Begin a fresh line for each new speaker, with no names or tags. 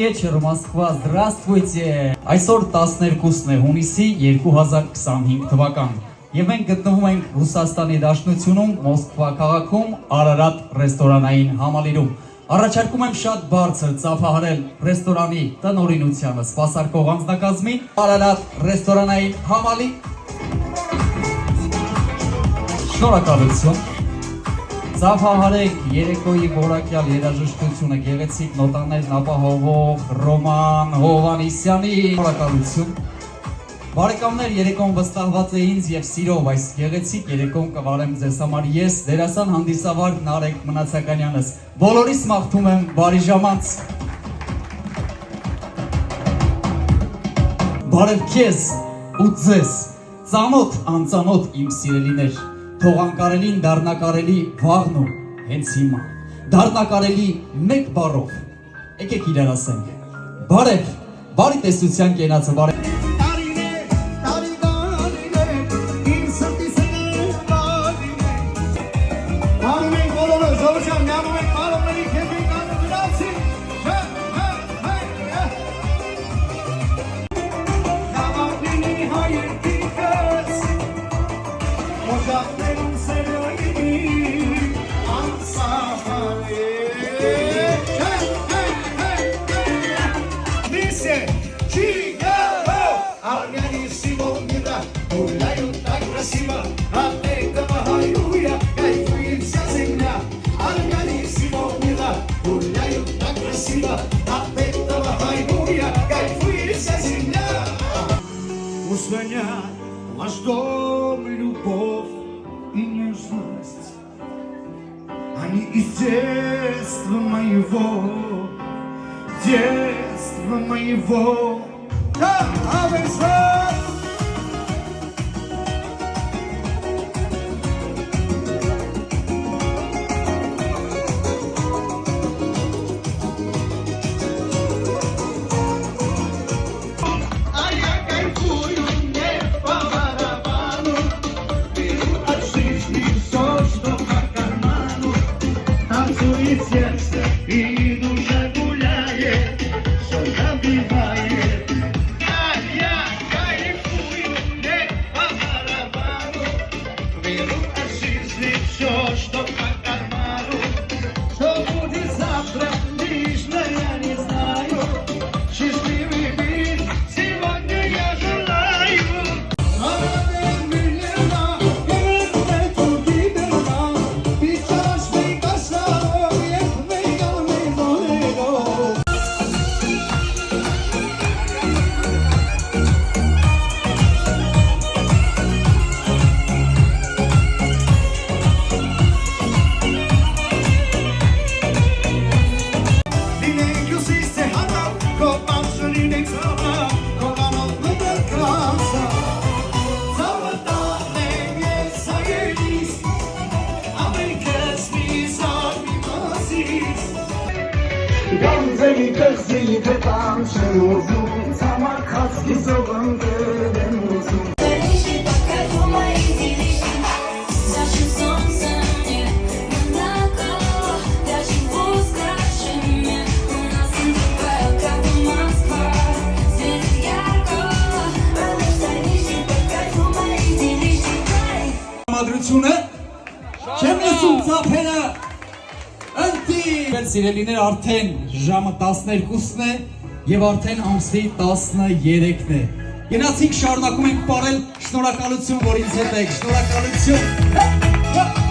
вечер, Moskva, здравствуйте։ Այսօր 12-ն է հունիսի 2025 թվական։ Եվ մենք գտնվում ենք Ռուսաստանի Դաշնությունում, Մոսկվա քաղաքում, Արարատ ռեստորանային համալիրում։ Առաջարկում եմ շատ բարձր ծափահարել ռեստորանի տնօրինությանը սպասարկող անձնակազմին, Արարատ ռեստորանային համալիր։ Շնորհակալություն։ Ծափահարեք երեկոյի որակյալ երաժշտությունը գեղեցիկ նոտաներն ապահովող Ռոման Հովանիսյանի։ Շնորհակալություն։ Բարեկամներ, երեկոն վստահված է ինձ եւ սիրով այս գեղեցիկ երեկոն կվարեմ ձեզ համար ես, դերասան հանդիսավար Նարեկ Մնացականյանս։ Բոլորիս մաղթում եմ բարի ժամանց։ Բարև քեզ ու ձեզ, ծանոթ անծանոթ իմ սիրելիներ, թող անկարելին դառնակարելի վաղն ու հենց հիմա, դառնակարելի մեկ բառով, եկեք իրար ասենք, բարև, բարի տեսության կենացը, բարև։
Звонят ваш дом, любовь и нежность. Они из детства моего. Да, сердце и душа гуляет, все забивает. А я кайфую не по барабану, беру от жизни все, что по карману. Что будет завтра, лично я не знаю. Счастливый мир сегодня я желаю. Գանձերի կղզի պետան չեն ուզում, ծամարքած գիզողն դրեն ուզում։
Համադրությունը չեմ լսում ծափերը ընտի։ Սիրելիներ, արդեն ժամը 12-ն է և արդեն ամսի 13-ն է։ Գնացինք շարունակում ենք պարել, շնորհակալություն, որ ինձ հետ եք, շնորհակալություն։